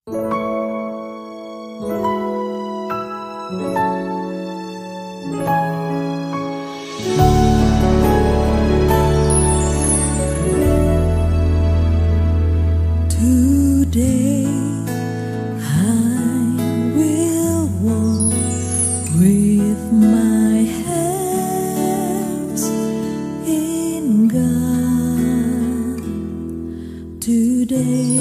Today I will walk with my hands in God. Today.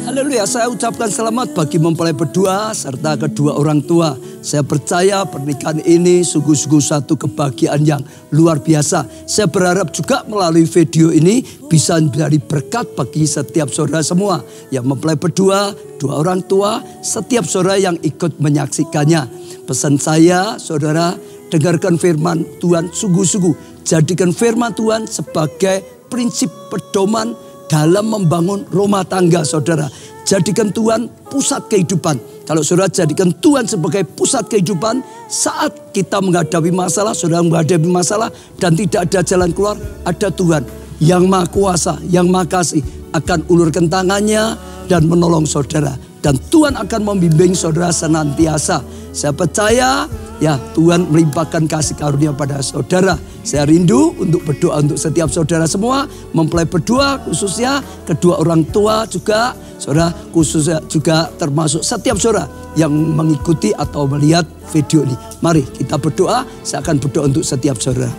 Haleluya, saya ucapkan selamat bagi mempelai berdua serta kedua orang tua. Saya percaya pernikahan ini sungguh-sungguh satu kebahagiaan yang luar biasa. Saya berharap juga melalui video ini bisa menjadi berkat bagi setiap saudara semua yang mempelai berdua, dua orang tua, setiap saudara yang ikut menyaksikannya. Pesan saya, saudara, dengarkan firman Tuhan sungguh-sungguh. Jadikan firman Tuhan sebagai prinsip pedoman dalam membangun rumah tangga saudara. Jadikan Tuhan pusat kehidupan. Kalau saudara jadikan Tuhan sebagai pusat kehidupan, saat kita menghadapi masalah, saudara menghadapi masalah dan tidak ada jalan keluar, ada Tuhan yang Maha Kuasa, yang Maha Kasih akan ulurkan tangannya dan menolong saudara. Dan Tuhan akan membimbing saudara senantiasa. Saya percaya ya Tuhan melimpahkan kasih karunia pada saudara. Saya rindu untuk berdoa untuk setiap saudara semua. Mempelai berdua khususnya, kedua orang tua juga. Saudara khususnya juga termasuk setiap saudara yang mengikuti atau melihat video ini. Mari kita berdoa, saya akan berdoa untuk setiap saudara.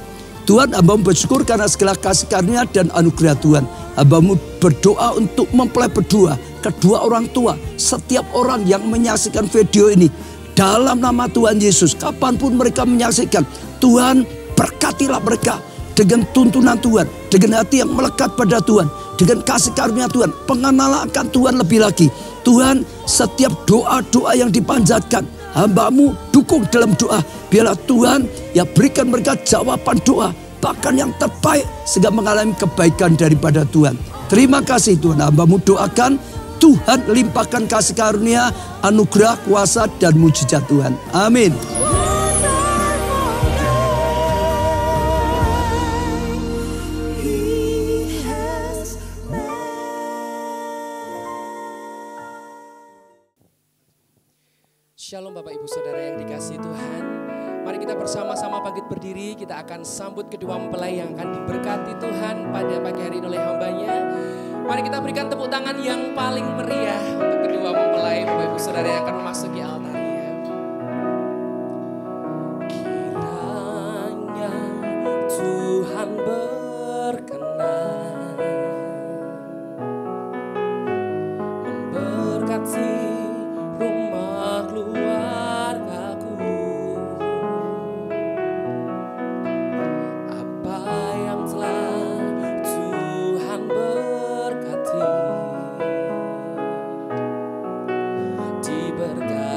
Tuhan, hamba-Mu bersyukur karena segala kasih karunia dan anugerah Tuhan. Hamba-Mu berdoa untuk mempelai berdua, kedua orang tua, setiap orang yang menyaksikan video ini. Dalam nama Tuhan Yesus, kapanpun mereka menyaksikan, Tuhan berkatilah mereka dengan tuntunan Tuhan, dengan hati yang melekat pada Tuhan, dengan kasih karunia Tuhan, pengenalan akan Tuhan lebih lagi. Tuhan, setiap doa-doa yang dipanjatkan, hamba-Mu dukung dalam doa. Biarlah Tuhan ya berikan mereka jawaban doa, bahkan yang terbaik sehingga mengalami kebaikan daripada Tuhan. Terima kasih Tuhan, hamba-Mu doakan Tuhan limpahkan kasih karunia, anugerah, kuasa dan mujizat Tuhan. Amin. Shalom Bapak Ibu Saudara yang dikasihi Tuhan. Mari kita bersama-sama bangkit berdiri. Kita akan sambut kedua mempelai yang akan diberkati Tuhan pada pagi hari ini oleh hambanya. Mari kita berikan tepuk tangan yang paling meriah untuk kedua mempelai Bapak Ibu Saudara yang akan memasuki altarnya. Kiranya Tuhan berkenan memberkati rumah keluargaku. Apa yang telah Tuhan berkati diberkati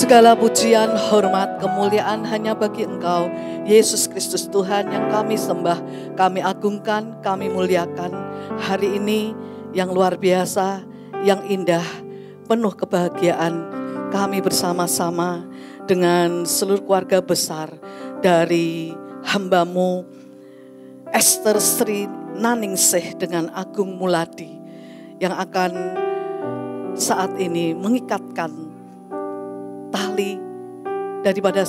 Segala pujian, hormat, kemuliaan hanya bagi Engkau, Yesus Kristus Tuhan yang kami sembah, kami agungkan, kami muliakan. Hari ini yang luar biasa, yang indah, penuh kebahagiaan. Kami bersama-sama dengan seluruh keluarga besar dari hamba-Mu Esther Sri Naningsih dengan Agung Muladi yang akan saat ini mengikatkan tali daripada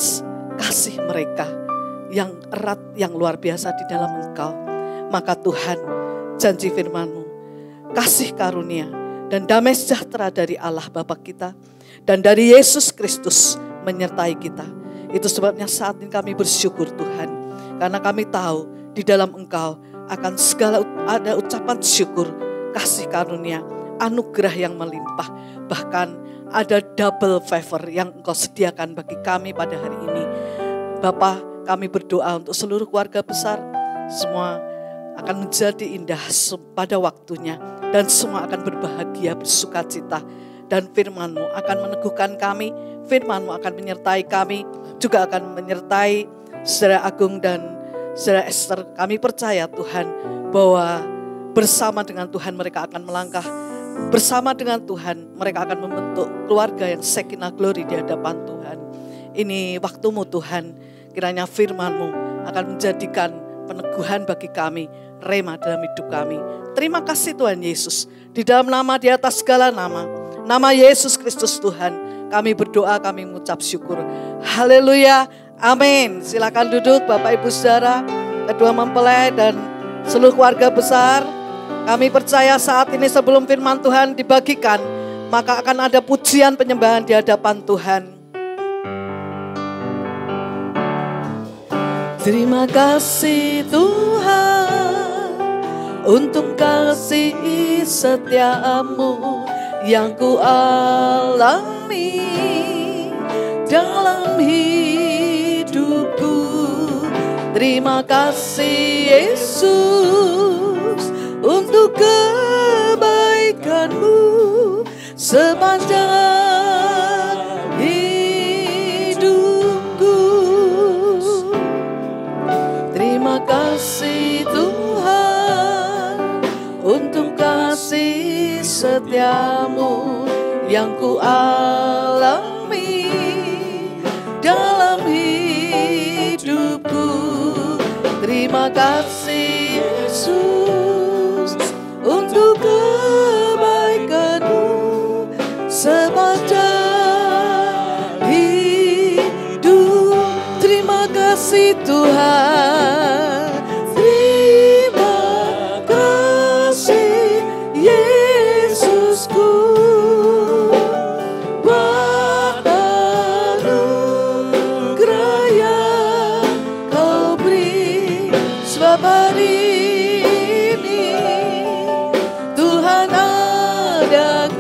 kasih mereka yang erat, yang luar biasa di dalam Engkau. Maka Tuhan, janji firman-Mu, kasih karunia dan damai sejahtera dari Allah Bapa kita dan dari Yesus Kristus menyertai kita. Itu sebabnya saat ini kami bersyukur Tuhan, karena kami tahu di dalam Engkau akan segala ada ucapan syukur, kasih karunia, anugerah yang melimpah, bahkan ada double favor yang Engkau sediakan bagi kami pada hari ini. Bapa, kami berdoa untuk seluruh keluarga besar, semua akan menjadi indah pada waktunya, dan semua akan berbahagia, bersukacita, dan firman-Mu akan meneguhkan kami, firman-Mu akan menyertai kami, juga akan menyertai Saudara Agung dan Saudara Esther. Kami percaya Tuhan bahwa bersama dengan Tuhan mereka akan melangkah, bersama dengan Tuhan mereka akan membentuk keluarga yang sakinah glory di hadapan Tuhan. Ini waktu-Mu Tuhan, kiranya firman-Mu akan menjadikan peneguhan bagi kami, rema dalam hidup kami. Terima kasih Tuhan Yesus, di dalam nama di atas segala nama, nama Yesus Kristus Tuhan, kami berdoa, kami mengucap syukur. Haleluya, amin. Silakan duduk Bapak Ibu Saudara, kedua mempelai dan seluruh keluarga besar. Kami percaya saat ini sebelum firman Tuhan dibagikan, maka akan ada pujian penyembahan di hadapan Tuhan. Terima kasih Tuhan untuk kasih setia-Mu yang ku alami dalam hidupku. Terima kasih Yesus untuk kebaikan-Mu sepanjang hidupku. Terima kasih Tuhan untuk kasih setia-Mu yang ku alami dalam hidupku. Terima kasih Yesus untuk kebaikan-Mu sepanjang hidup. Terima kasih Tuhan, terima kasih Yesusku, buat anugerah yang Kau beri. Sebab hari ini Tuhan adakan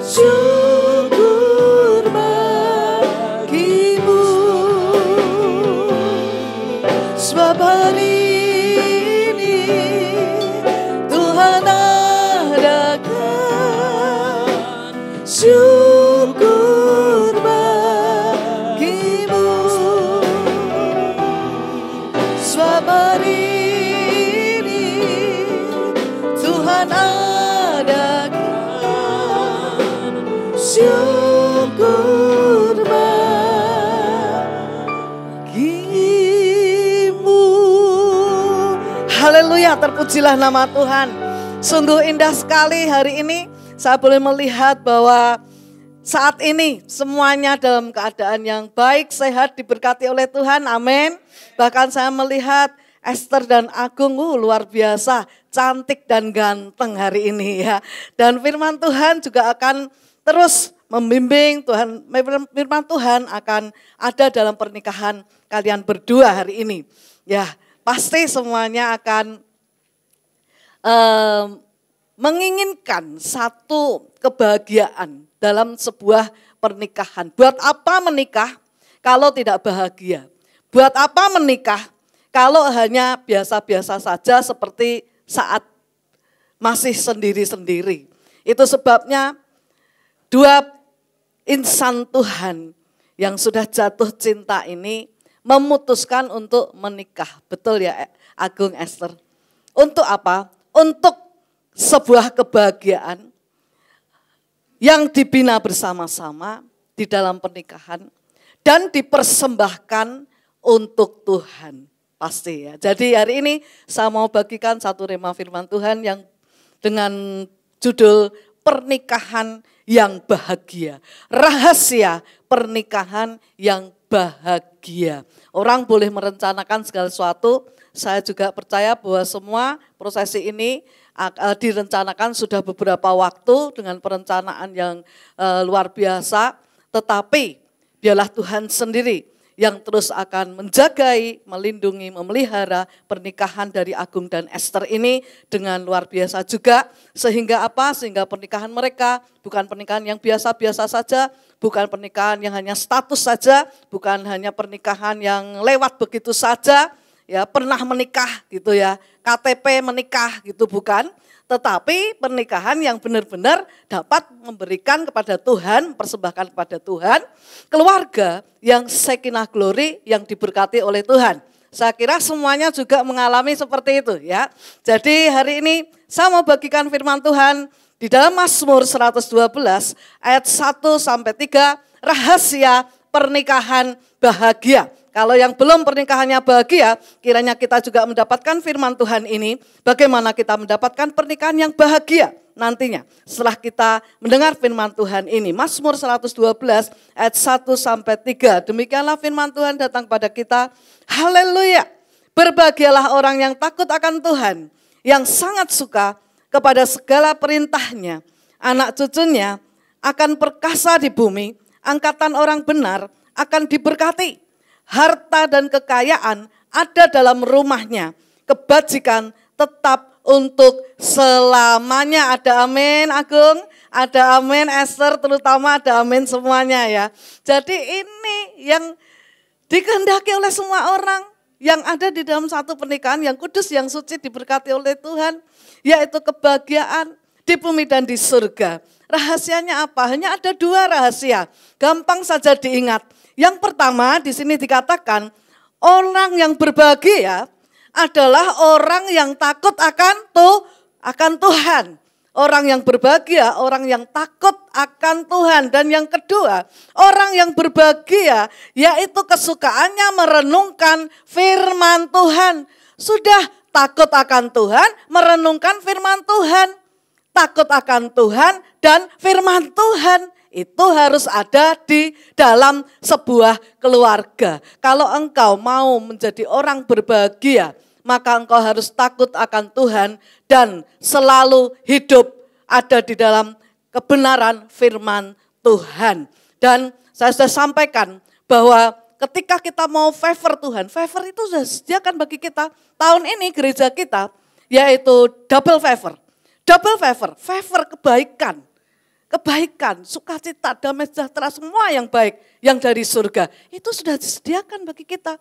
syukur bagi-Mu. Sebab hari ini Tuhan adakan syukur bagi-Mu. Sebab hari ini Tuhan adakan syukur bagi-Mu. Haleluya, terpujilah nama Tuhan. Sungguh indah sekali hari ini saya boleh melihat bahwa saat ini semuanya dalam keadaan yang baik, sehat, diberkati oleh Tuhan, amin. Bahkan saya melihat Esther dan Agung, luar biasa, cantik dan ganteng hari ini ya. Dan firman Tuhan juga akan terus membimbing, firman Tuhan akan ada dalam pernikahan kalian berdua hari ini. Ya, pasti semuanya akan menginginkan satu kebahagiaan dalam sebuah pernikahan. Buat apa menikah kalau tidak bahagia? Buat apa menikah kalau hanya biasa-biasa saja seperti saat masih sendiri-sendiri? Itu sebabnya dua insan Tuhan yang sudah jatuh cinta ini memutuskan untuk menikah. Betul ya Agung Esther? Untuk apa? Untuk sebuah kebahagiaan yang dibina bersama-sama di dalam pernikahan dan dipersembahkan untuk Tuhan. Pasti ya. Jadi hari ini saya mau bagikan satu rema firman Tuhan yang dengan judul pernikahan yang bahagia. Rahasia pernikahan yang bahagia. Orang boleh merencanakan segala sesuatu. Saya juga percaya bahwa semua prosesi ini direncanakan sudah beberapa waktu dengan perencanaan yang luar biasa. Tetapi biarlah Tuhan sendiri yang terus akan menjagai, melindungi, memelihara pernikahan dari Agung dan Esther ini dengan luar biasa juga. Sehingga apa? Sehingga pernikahan mereka bukan pernikahan yang biasa-biasa saja, bukan pernikahan yang hanya status saja, bukan hanya pernikahan yang lewat begitu saja, ya pernah menikah gitu ya, KTP menikah gitu bukan. Tetapi pernikahan yang benar-benar dapat memberikan kepada Tuhan, persembahkan kepada Tuhan, keluarga yang sakinah glory yang diberkati oleh Tuhan. Saya kira semuanya juga mengalami seperti itu ya. Jadi hari ini saya mau bagikan firman Tuhan di dalam Mazmur 112 ayat 1 sampai 3, rahasia pernikahan bahagia. Kalau yang belum pernikahannya bahagia, kiranya kita juga mendapatkan firman Tuhan ini. Bagaimana kita mendapatkan pernikahan yang bahagia nantinya. Setelah kita mendengar firman Tuhan ini. Mazmur 112 ayat 1 sampai 3. Demikianlah firman Tuhan datang pada kita. Haleluya. Berbahagialah orang yang takut akan Tuhan. Yang sangat suka kepada segala perintahnya. Anak cucunya akan perkasa di bumi. Angkatan orang benar akan diberkati. Harta dan kekayaan ada dalam rumahnya. Kebajikan tetap untuk selamanya. Ada amin Agung, ada amin Esther, terutama ada amin semuanya ya. Jadi ini yang dikehendaki oleh semua orang yang ada di dalam satu pernikahan yang kudus, yang suci, diberkati oleh Tuhan. Yaitu kebahagiaan di bumi dan di surga. Rahasianya apa? Hanya ada 2 rahasia. Gampang saja diingat. Yang pertama di sini dikatakan orang yang berbahagia adalah orang yang takut akan Tuhan. Orang yang berbahagia, orang yang takut akan Tuhan. Dan yang kedua, orang yang berbahagia yaitu kesukaannya merenungkan firman Tuhan. Sudah takut akan Tuhan, merenungkan firman Tuhan. Takut akan Tuhan dan firman Tuhan. Itu harus ada di dalam sebuah keluarga. Kalau engkau mau menjadi orang berbahagia, maka engkau harus takut akan Tuhan dan selalu hidup ada di dalam kebenaran firman Tuhan. Dan saya sudah sampaikan bahwa ketika kita mau favor Tuhan, favor itu sudah disediakan bagi kita. Tahun ini gereja kita yaitu double favor. Double favor, favor kebaikan. Kebaikan, sukacita, damai sejahtera, semua yang baik, yang dari surga. Itu sudah disediakan bagi kita.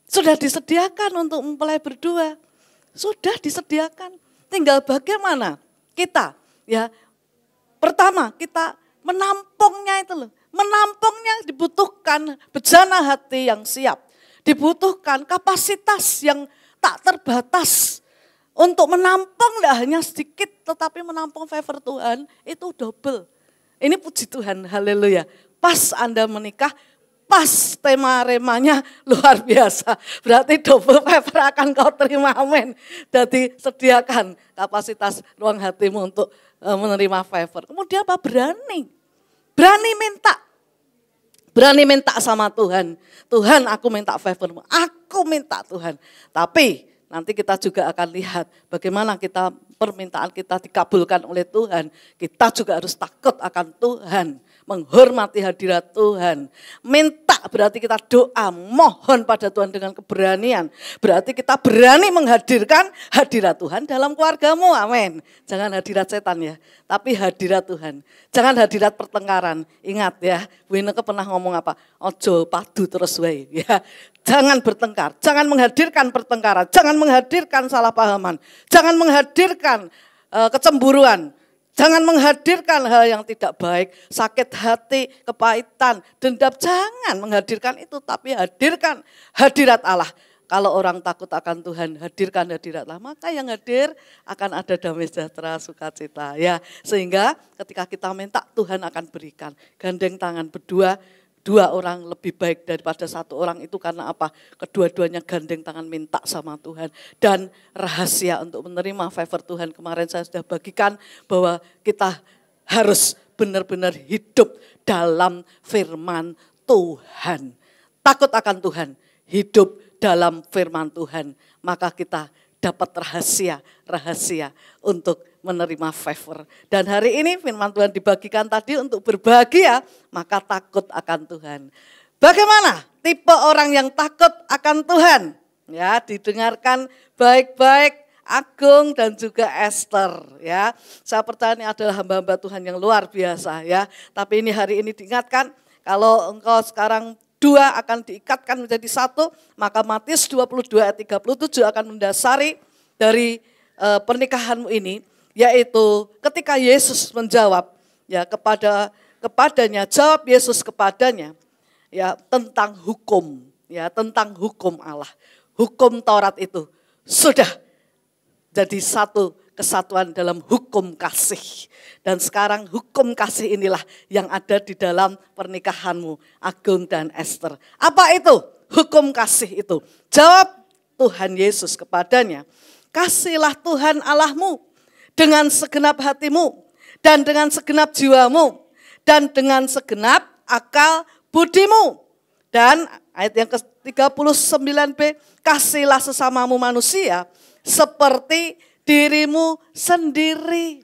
Sudah disediakan untuk mempelai berdua. Sudah disediakan. Tinggal bagaimana kita, ya. Pertama, kita menampungnya itu loh. Menampungnya dibutuhkan bejana hati yang siap. Dibutuhkan kapasitas yang tak terbatas. Untuk menampung tidak hanya sedikit, tetapi menampung favor Tuhan itu double. Ini puji Tuhan, haleluya. Pas Anda menikah, pas tema remanya luar biasa. Berarti double favor akan kau terima, amin. Jadi sediakan kapasitas ruang hatimu untuk menerima favor. Kemudian apa? Berani. Berani minta. Berani minta sama Tuhan. Tuhan, aku minta favormu. Aku minta Tuhan. Tapi nanti kita juga akan lihat bagaimana permintaan kita dikabulkan oleh Tuhan. Kita juga harus takut akan Tuhan, menghormati hadirat Tuhan. Minta berarti kita doa, mohon pada Tuhan dengan keberanian. Berarti kita berani menghadirkan hadirat Tuhan dalam keluargamu, amin. Jangan hadirat setan ya, tapi hadirat Tuhan. Jangan hadirat pertengkaran. Ingat ya, Bu Ineke pernah ngomong apa? Ojo padu terus wae ya. Jangan bertengkar, jangan menghadirkan pertengkaran, jangan menghadirkan salah pahaman, jangan menghadirkan kecemburuan, Jangan menghadirkan hal yang tidak baik, sakit hati, kepahitan, dendam. Jangan menghadirkan itu, tapi hadirkan hadirat Allah. Kalau orang takut akan Tuhan, hadirkan hadirat Allah. Maka yang hadir akan ada damai sejahtera, sukacita. Ya, sehingga ketika kita minta, Tuhan akan berikan. Gandeng tangan berdua, 2 orang lebih baik daripada 1 orang itu karena apa? Kedua-duanya gandeng tangan minta sama Tuhan. Dan rahasia untuk menerima favor Tuhan kemarin saya sudah bagikan bahwa kita harus benar-benar hidup dalam firman Tuhan. Takut akan Tuhan, hidup dalam firman Tuhan. Maka kita dapat rahasia untuk menerima favor. Dan hari ini firman Tuhan dibagikan tadi untuk berbahagia, maka takut akan Tuhan. Bagaimana tipe orang yang takut akan Tuhan? Ya, didengarkan baik-baik Agung dan juga Esther. Ya, saya percaya ini adalah hamba-hamba Tuhan yang luar biasa. Ya, tapi ini hari ini diingatkan kalau engkau sekarang 2 akan diikatkan menjadi 1, maka Matius 22 ayat 37 akan mendasari dari pernikahanmu ini, yaitu ketika Yesus menjawab ya kepadanya, jawab Yesus kepadanya ya tentang hukum, ya tentang hukum Allah. Hukum Taurat itu sudah jadi satu kesatuan dalam hukum kasih. Dan sekarang hukum kasih inilah yang ada di dalam pernikahanmu, Agung dan Esther. Apa itu hukum kasih itu? Jawab Tuhan Yesus kepadanya, kasihlah Tuhan Allahmu dengan segenap hatimu dan dengan segenap jiwamu dan dengan segenap akal budimu. Dan ayat yang ke-39b, kasihlah sesamamu manusia seperti dirimu sendiri.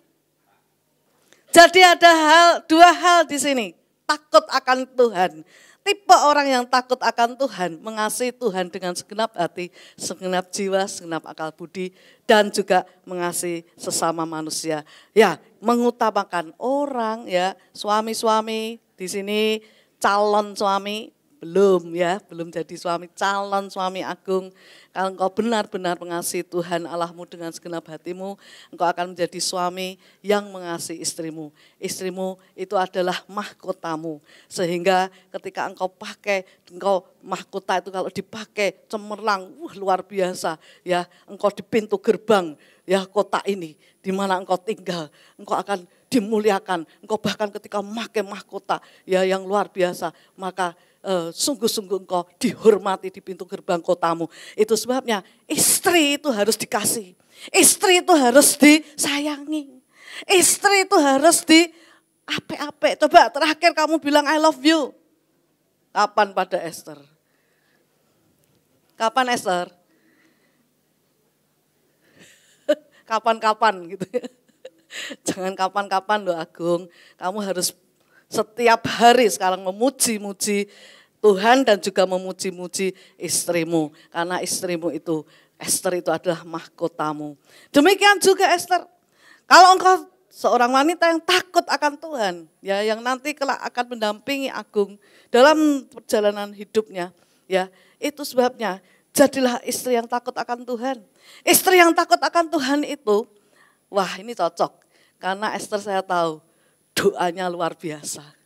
Jadi ada 2 hal di sini. Takut akan Tuhan. Tipe orang yang takut akan Tuhan, mengasihi Tuhan dengan segenap hati, segenap jiwa, segenap akal budi, dan juga mengasihi sesama manusia. Ya, mengutamakan orang, ya, suami-suami di sini, calon suami, belum jadi suami, calon suami Agung. Kalau engkau benar-benar mengasihi Tuhan Allahmu dengan segenap hatimu, engkau akan menjadi suami yang mengasihi istrimu. Istrimu itu adalah mahkotamu. Sehingga ketika engkau mahkota itu kalau dipakai cemerlang, luar biasa. Ya, engkau di pintu gerbang ya kota ini, di mana engkau tinggal, engkau akan dimuliakan. Engkau bahkan ketika memakai mahkota ya yang luar biasa, maka sungguh-sungguh engkau dihormati di pintu gerbang kotamu. Itu sebabnya istri itu harus dikasih. Istri itu harus disayangi. Istri itu harus ape-ape. Coba terakhir kamu bilang I love you. Kapan pada Esther? Kapan Esther? Kapan-kapan gitu. Jangan kapan-kapan loh Agung. Kamu harus setiap hari sekarang memuji-muji Tuhan dan juga memuji-muji istrimu. Karena istrimu itu, Esther itu adalah mahkotamu. Demikian juga Esther. Kalau engkau seorang wanita yang takut akan Tuhan, ya yang nanti kelak akan mendampingi Agung dalam perjalanan hidupnya, ya itu sebabnya jadilah istri yang takut akan Tuhan. Istri yang takut akan Tuhan itu, wah ini cocok. Karena Esther saya tahu, doanya luar biasa.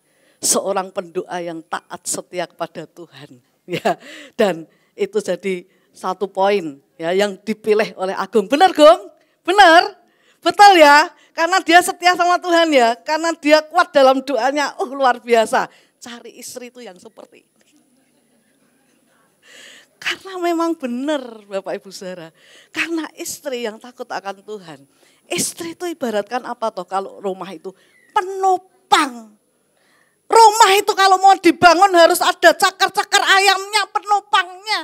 Seorang pendoa yang taat setia kepada Tuhan. Ya, dan itu jadi satu poin ya yang dipilih oleh Agung. Benar Gung? Benar? Betul ya? Karena dia setia sama Tuhan ya. Karena dia kuat dalam doanya. Luar biasa. Cari istri itu yang seperti ini. Karena memang benar Bapak Ibu Saudara. Karena istri yang takut akan Tuhan. Istri itu ibaratkan apa toh kalau rumah itu penopang. Rumah itu kalau mau dibangun harus ada cakar-cakar ayamnya, penopangnya.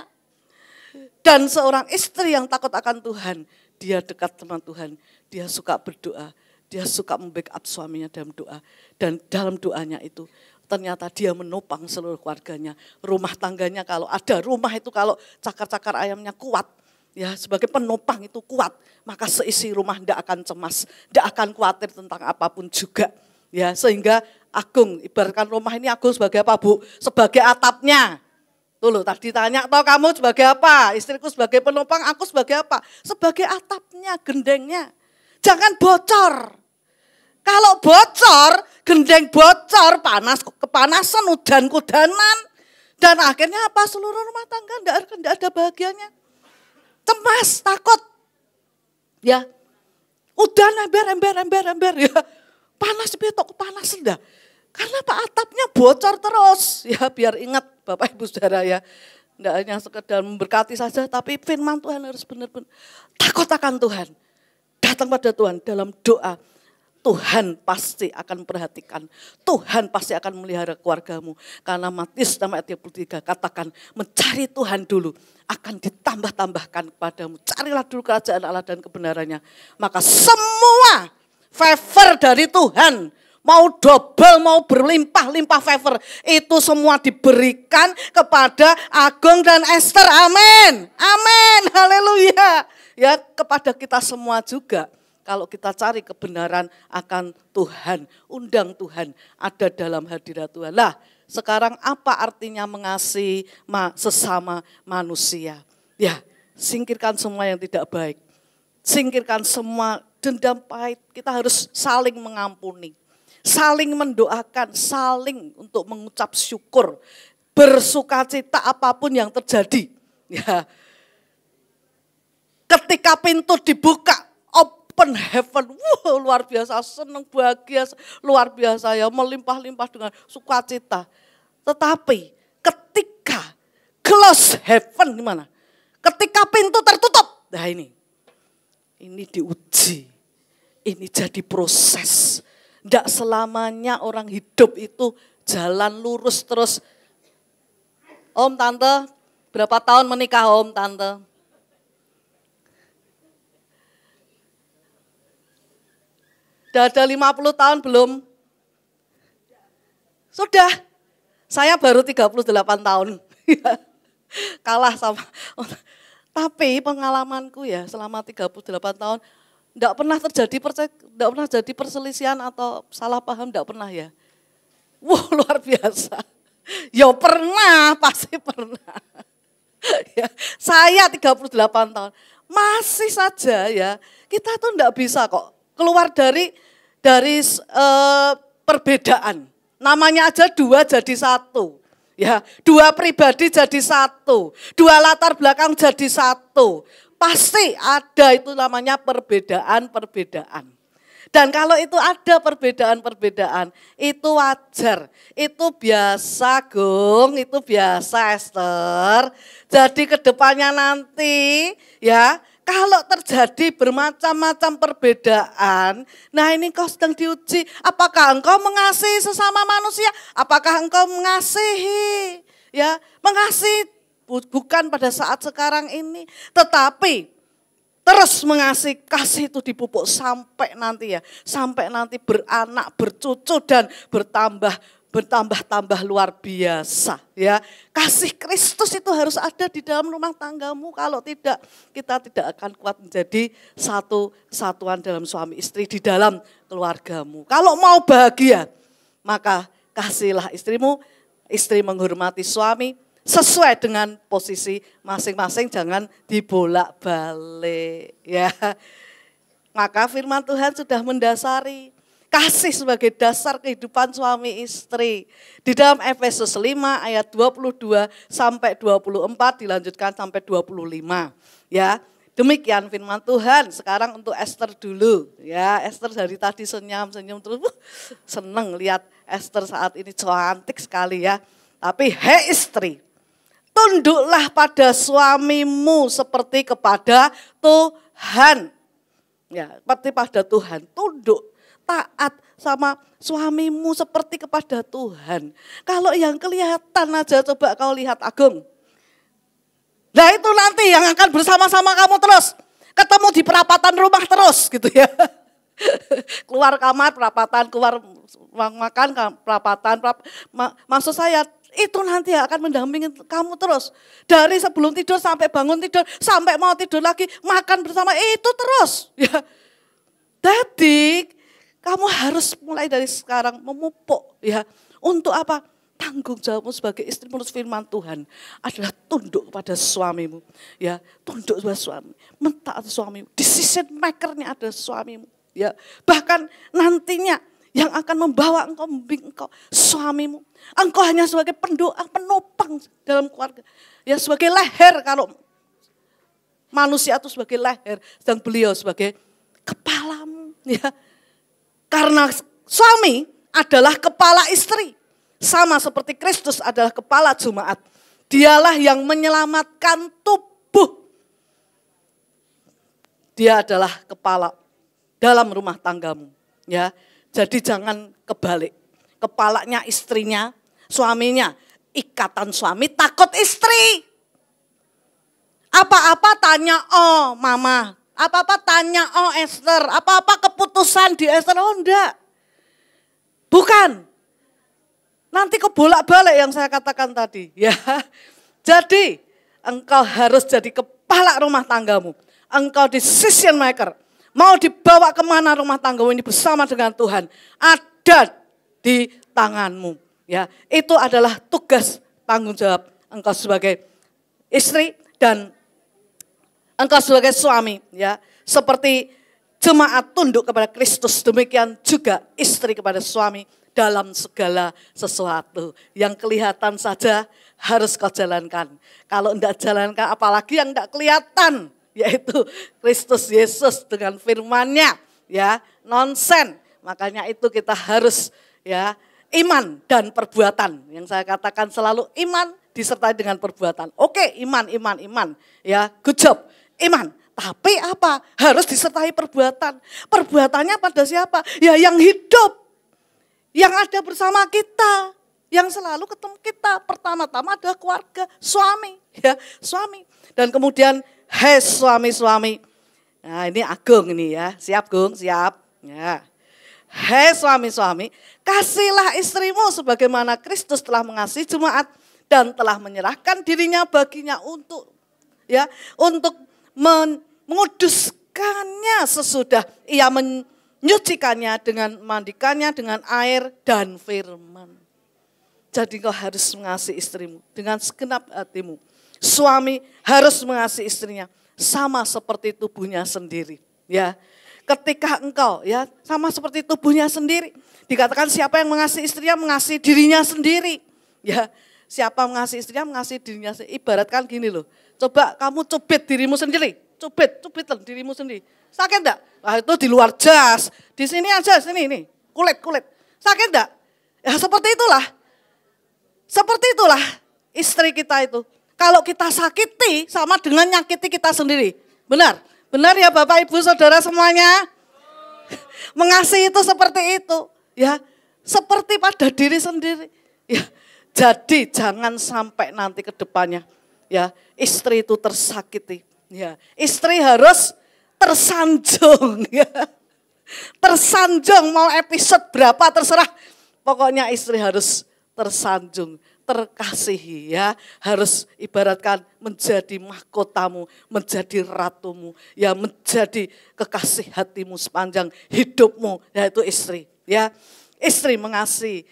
Dan seorang istri yang takut akan Tuhan, dia dekat sama Tuhan, dia suka berdoa, dia suka membackup suaminya dalam doa. Dan dalam doanya itu ternyata dia menopang seluruh keluarganya. Rumah tangganya kalau ada rumah itu kalau cakar-cakar ayamnya kuat, ya sebagai penopang itu kuat, maka seisi rumah tidak akan cemas, tidak akan khawatir tentang apapun juga. Ya, sehingga Agung, ibaratkan rumah ini Agung sebagai apa Bu? Sebagai atapnya. Tuh loh, tadi tanya, tahu kamu sebagai apa? Istriku sebagai penopang, aku sebagai apa? Sebagai atapnya, gendengnya. Jangan bocor. Kalau bocor, gendeng bocor, panas, kepanasan, udan-udanan. Dan akhirnya apa? Seluruh rumah tangga enggak ada bahagianya. Cemas, takut. Ya, udan ember ya. Panas betok, panas dah. Karena Pak atapnya bocor terus. Ya biar ingat Bapak Ibu Saudara ya. Enggak hanya sekedar memberkati saja, tapi firman Tuhan harus benar-benar takut akan Tuhan. Datang pada Tuhan dalam doa. Tuhan pasti akan memperhatikan. Tuhan pasti akan memelihara keluargamu. Karena Matius 6:33 katakan mencari Tuhan dulu akan ditambah-tambahkan kepadamu. Carilah dulu kerajaan Allah dan kebenarannya. Maka semua favor dari Tuhan, mau double, mau berlimpah-limpah favor, itu semua diberikan kepada Agung dan Esther. Amin. Amin. Haleluya. Ya, kepada kita semua juga. Kalau kita cari kebenaran akan Tuhan, undang Tuhan, ada dalam hadirat Tuhan. Lah, sekarang apa artinya mengasihi sesama manusia? Ya, singkirkan semua yang tidak baik. Singkirkan semua dendam pahit. Kita harus saling mengampuni, saling mendoakan, saling untuk mengucap syukur, bersukacita apapun yang terjadi. Ya, ketika pintu dibuka, open heaven, wow, luar biasa, senang, bahagia, luar biasa ya, melimpah-limpah dengan sukacita. Tetapi ketika close heaven gimana? Ketika pintu tertutup, nah ini diuji, ini jadi proses. Tidak selamanya orang hidup itu jalan lurus terus. Om, tante, berapa tahun menikah om, tante? Sudah ada 50 tahun belum? Sudah. Saya baru 38 tahun. Kalah sama. Tapi pengalamanku ya selama 38 tahun enggak pernah terjadi perselisihan atau salah paham, enggak pernah ya. Wah, luar biasa. Ya pernah, pasti pernah. Ya, saya 38 tahun. Masih saja ya, kita tuh enggak bisa kok keluar dari perbedaan. Namanya aja dua jadi satu. Ya, dua pribadi jadi satu. Dua latar belakang jadi satu. Pasti ada itu namanya perbedaan-perbedaan. Dan kalau itu ada perbedaan-perbedaan, itu wajar. Itu biasa, Gung, itu biasa, Esther. Jadi kedepannya nanti ya, kalau terjadi bermacam-macam perbedaan, nah ini kau sedang diuji, apakah engkau mengasihi sesama manusia? Apakah engkau mengasihi? Ya, mengasihi bukan pada saat sekarang ini, tetapi terus mengasihi, kasih itu dipupuk sampai nanti ya, sampai nanti beranak, bercucu dan bertambah-tambah luar biasa ya. Kasih Kristus itu harus ada di dalam rumah tanggamu. Kalau tidak, kita tidak akan kuat menjadi satu kesatuan dalam suami istri di dalam keluargamu. Kalau mau bahagia, maka kasihlah istrimu, istri menghormati suami sesuai dengan posisi masing-masing, jangan dibolak-balik ya. Maka firman Tuhan sudah mendasari kasih sebagai dasar kehidupan suami istri. Di dalam Efesus 5 ayat 22 sampai 24 dilanjutkan sampai 25. Ya, demikian firman Tuhan. Sekarang untuk Esther dulu. Ya, Esther dari tadi senyum-senyum terus. Seneng lihat Esther saat ini cantik sekali ya. Tapi hei istri, tunduklah pada suamimu seperti kepada Tuhan. Ya, seperti pada Tuhan, tunduk. Taat sama suamimu seperti kepada Tuhan. Kalau yang kelihatan aja coba kau lihat Agung. Nah itu nanti yang akan bersama-sama kamu terus. Ketemu di perapatan rumah terus gitu ya. Keluar kamar perapatan, keluar makan perapatan. Maksud saya itu nanti akan mendampingi kamu terus. Dari sebelum tidur sampai bangun tidur, sampai mau tidur lagi, makan bersama, itu terus. Ya. Jadi kamu harus mulai dari sekarang memupuk ya. Untuk apa? Tanggung jawabmu sebagai istri menurut firman Tuhan adalah tunduk kepada suamimu. Ya, tunduk kepada suami. Mentaati suamimu. Decision maker-nya adalah suamimu. Ya, bahkan nantinya yang akan membawa engkau, membimbing engkau, suamimu. Engkau hanya sebagai pendoa, penopang dalam keluarga. Ya, sebagai leher, kalau manusia itu sebagai leher, sedang beliau sebagai kepalamu. Ya. Karena suami adalah kepala istri. Sama seperti Kristus adalah kepala jemaat. Dialah yang menyelamatkan tubuh. Dia adalah kepala dalam rumah tanggamu. Ya, jadi jangan kebalik. Kepalanya istrinya, suaminya. Ikatan suami takut istri. Apa-apa tanya oh mama. Apa-apa tanya oh Esther. Apa-apa keputusan di Esther. Oh enggak. Bukan. Nanti kebolak-balik yang saya katakan tadi. Ya. Jadi engkau harus jadi kepala rumah tanggamu. Engkau decision maker. Mau dibawa kemana rumah tanggamu ini bersama dengan Tuhan. Ada di tanganmu. Ya, itu adalah tugas tanggung jawab engkau sebagai istri dan engkau sebagai suami. Ya, seperti jemaat tunduk kepada Kristus, demikian juga istri kepada suami dalam segala sesuatu. Yang kelihatan saja harus kau jalankan. Kalau tidak jalankan, apalagi yang tidak kelihatan. Yaitu Kristus Yesus dengan firman-Nya, ya, nonsen. Makanya itu kita harus ya iman dan perbuatan. Yang saya katakan selalu iman disertai dengan perbuatan. Oke, iman, ya, good job, iman. Tapi apa? Harus disertai perbuatan. Perbuatannya pada siapa? Ya yang hidup, yang ada bersama kita, yang selalu ketemu kita. Pertama-tama adalah keluarga, suami, ya, suami. Dan kemudian hei suami-suami, nah ini Agung ini ya, siap Gung, siap. Ya. Hei suami-suami, kasihlah istrimu sebagaimana Kristus telah mengasihi jemaat dan telah menyerahkan dirinya baginya untuk menguduskannya sesudah ia menyucikannya dengan mandikannya dengan air dan firman. Jadi kau harus mengasihi istrimu dengan segenap hatimu. Suami harus mengasihi istrinya sama seperti tubuhnya sendiri. Ya, ketika engkau ya sama seperti tubuhnya sendiri. Dikatakan siapa yang mengasihi istrinya mengasihi dirinya sendiri. Ya, siapa mengasihi istrinya mengasihi dirinya sendiri. Ibaratkan gini loh. Coba kamu cubit dirimu sendiri. Cubitan dirimu sendiri. Sakit enggak? Nah, itu di luar jas. Di sini aja, sini nih. Kulit. Sakit enggak? Ya seperti itulah. Seperti itulah istri kita itu. Kalau kita sakiti sama dengan nyakiti kita sendiri. Benar? Benar ya Bapak Ibu Saudara semuanya? Mengasihi itu seperti itu. Ya, seperti pada diri sendiri. Ya, jadi jangan sampai nanti ke depannya. Ya, istri itu tersakiti. Ya, istri harus tersanjung. Ya. Tersanjung mau episode berapa terserah. Pokoknya istri harus tersanjung, terkasihi ya, harus ibaratkan menjadi mahkotamu, menjadi ratumu, ya menjadi kekasih hatimu sepanjang hidupmu, yaitu istri. Ya, istri mengasihi,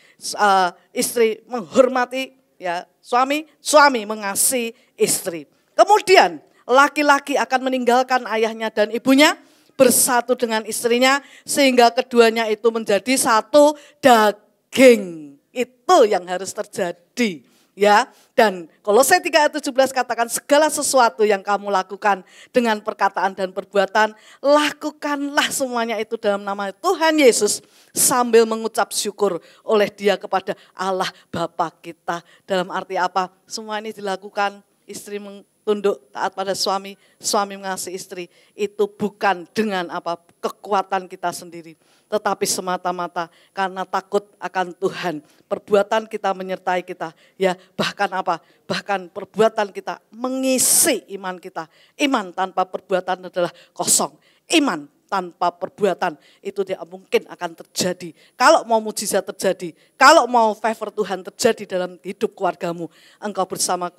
istri menghormati ya suami, suami mengasihi istri. Kemudian laki-laki akan meninggalkan ayahnya dan ibunya, bersatu dengan istrinya sehingga keduanya itu menjadi satu daging. Itu yang harus terjadi ya. Dan Kolose 3 ayat 17 katakan segala sesuatu yang kamu lakukan dengan perkataan dan perbuatan, lakukanlah semuanya itu dalam nama Tuhan Yesus sambil mengucap syukur oleh Dia kepada Allah Bapa kita. Dalam arti apa? Semua ini dilakukan, istri tunduk taat pada suami, suami mengasihi istri. Itu bukan dengan apa kekuatan kita sendiri, tetapi semata-mata karena takut akan Tuhan. Perbuatan kita menyertai kita, ya bahkan apa? Bahkan perbuatan kita mengisi iman kita. Iman tanpa perbuatan adalah kosong. Iman tanpa perbuatan itu tidak mungkin akan terjadi. Kalau mau mujizat terjadi, kalau mau favor Tuhan terjadi dalam hidup keluargamu, engkau bersama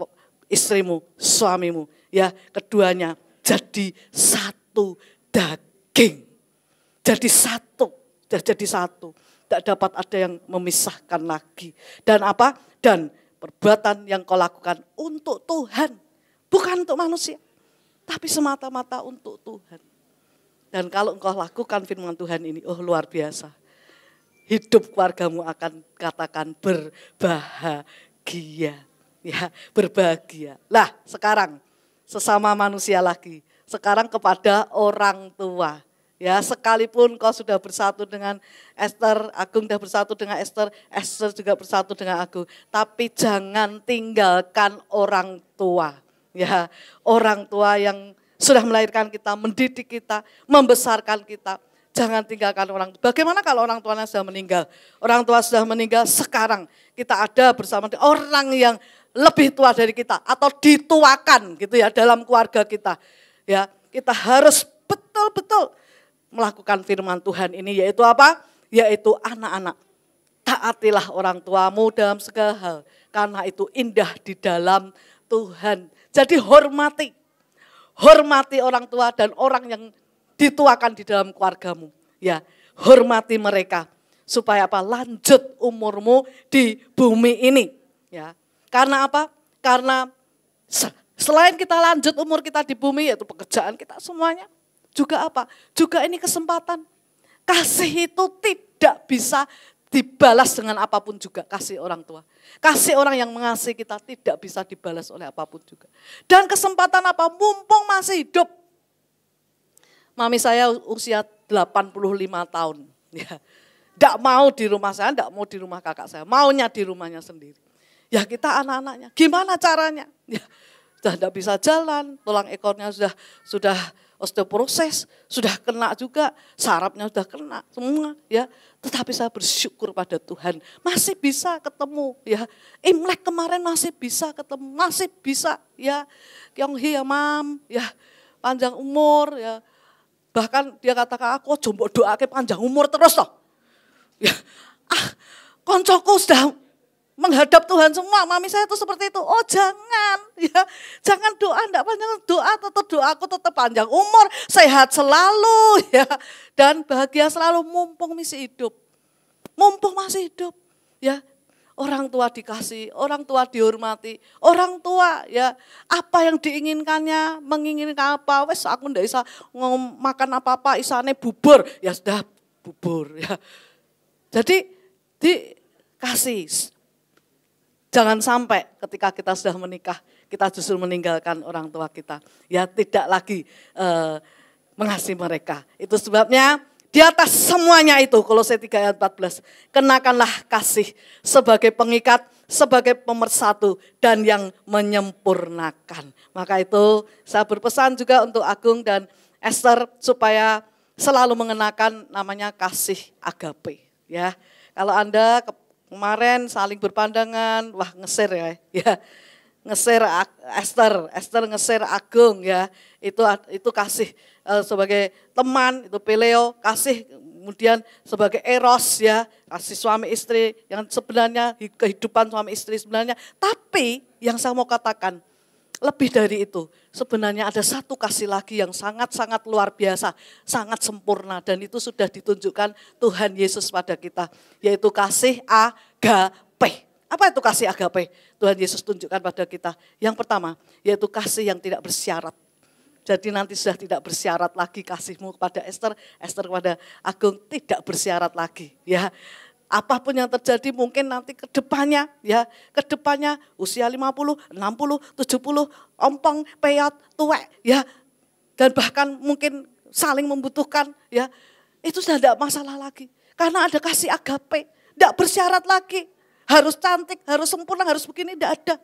istrimu, suamimu, ya keduanya jadi satu daging. Jadi satu. Tidak dapat ada yang memisahkan lagi. Dan apa? Dan perbuatan yang kau lakukan untuk Tuhan. Bukan untuk manusia. Tapi semata-mata untuk Tuhan. Dan kalau engkau lakukan firman Tuhan ini, oh luar biasa. Hidup keluargamu akan katakan berbahagia. Ya, berbahagia. Lah, sekarang sesama manusia lagi. Sekarang kepada orang tua. Ya, sekalipun kau sudah bersatu dengan Esther, Agung sudah bersatu dengan Esther, Esther juga bersatu dengan Agung. Tapi jangan tinggalkan orang tua. Ya, orang tua yang sudah melahirkan kita, mendidik kita, membesarkan kita. Jangan tinggalkan orang tua. Bagaimana kalau orang tuanya sudah meninggal? Orang tua sudah meninggal, sekarang kita ada bersama orang yang lebih tua dari kita atau dituakan gitu ya dalam keluarga kita. Ya, kita harus betul-betul melakukan firman Tuhan ini, yaitu apa? Yaitu anak-anak. Taatilah orang tuamu dalam segala hal, karena itu indah di dalam Tuhan. Jadi hormati orang tua dan orang yang dituakan di dalam keluargamu. Ya, hormati mereka supaya apa? Lanjut umurmu di bumi ini. Ya, karena apa? Karena selain kita lanjut umur kita di bumi, yaitu pekerjaan kita semuanya. Juga apa? Juga ini kesempatan. Kasih itu tidak bisa dibalas dengan apapun juga, kasih orang tua. Kasih orang yang mengasihi kita tidak bisa dibalas oleh apapun juga. Dan kesempatan apa? Mumpung masih hidup. Mami saya usia 85 tahun. Ya. Tidak mau di rumah saya, tidak mau di rumah kakak saya. Maunya di rumahnya sendiri. Ya kita anak-anaknya, gimana caranya? Ya, sudah tidak bisa jalan, tulang ekornya sudah osteoporosis, sudah kena juga, sarafnya sudah kena semua, ya. Tetapi saya bersyukur pada Tuhan, masih bisa ketemu, ya. Imlek kemarin masih bisa ketemu, masih bisa, ya. Kyonghee ya mam, ya, panjang umur, ya. Bahkan dia katakan aku jombo doa ke panjang umur terus toh. Ya, koncoku sudah menghadap Tuhan semua, mami saya itu seperti itu. Oh jangan, ya, jangan doa, enggak panjang doa, tetap doaku tetap panjang umur, sehat selalu, ya, dan bahagia selalu mumpung masih hidup, mumpung masih hidup, ya. Orang tua dikasih, orang tua dihormati, orang tua ya apa yang diinginkannya, menginginkan apa, wes aku ndak bisa makan apa-apa, isane bubur, ya sudah bubur, ya. Jadi dikasih. Jangan sampai ketika kita sudah menikah, kita justru meninggalkan orang tua kita. Ya tidak lagi mengasihi mereka. Itu sebabnya di atas semuanya itu, Kolose 3 ayat 14, kenakanlah kasih sebagai pengikat, sebagai pemersatu dan yang menyempurnakan. Maka itu saya berpesan juga untuk Agung dan Esther supaya selalu mengenakan namanya kasih agape. Ya, kalau Anda kemarin saling berpandangan, wah ngeser ya, ngeser Esther ngeser Agung ya, itu kasih sebagai teman, itu Peleo, kasih kemudian sebagai eros ya, kasih suami istri yang sebenarnya kehidupan suami istri sebenarnya. Tapi yang saya mau katakan lebih dari itu, sebenarnya ada satu kasih lagi yang sangat-sangat luar biasa, sangat sempurna dan itu sudah ditunjukkan Tuhan Yesus pada kita, yaitu kasih agape. Apa itu kasih agape? Tuhan Yesus tunjukkan pada kita. Yang pertama, yaitu kasih yang tidak bersyarat. Jadi nanti sudah tidak bersyarat lagi kasihmu kepada Esther, Esther kepada Agung tidak bersyarat lagi. Ya, apapun yang terjadi mungkin nanti ke depannya, ya, ke depannya usia 50, 60, 70, ompong, peyot, tuwek, ya, dan bahkan mungkin saling membutuhkan, ya, itu sudah tidak masalah lagi. Karena ada kasih agape, tidak bersyarat lagi. Harus cantik, harus sempurna, harus begini, tidak ada.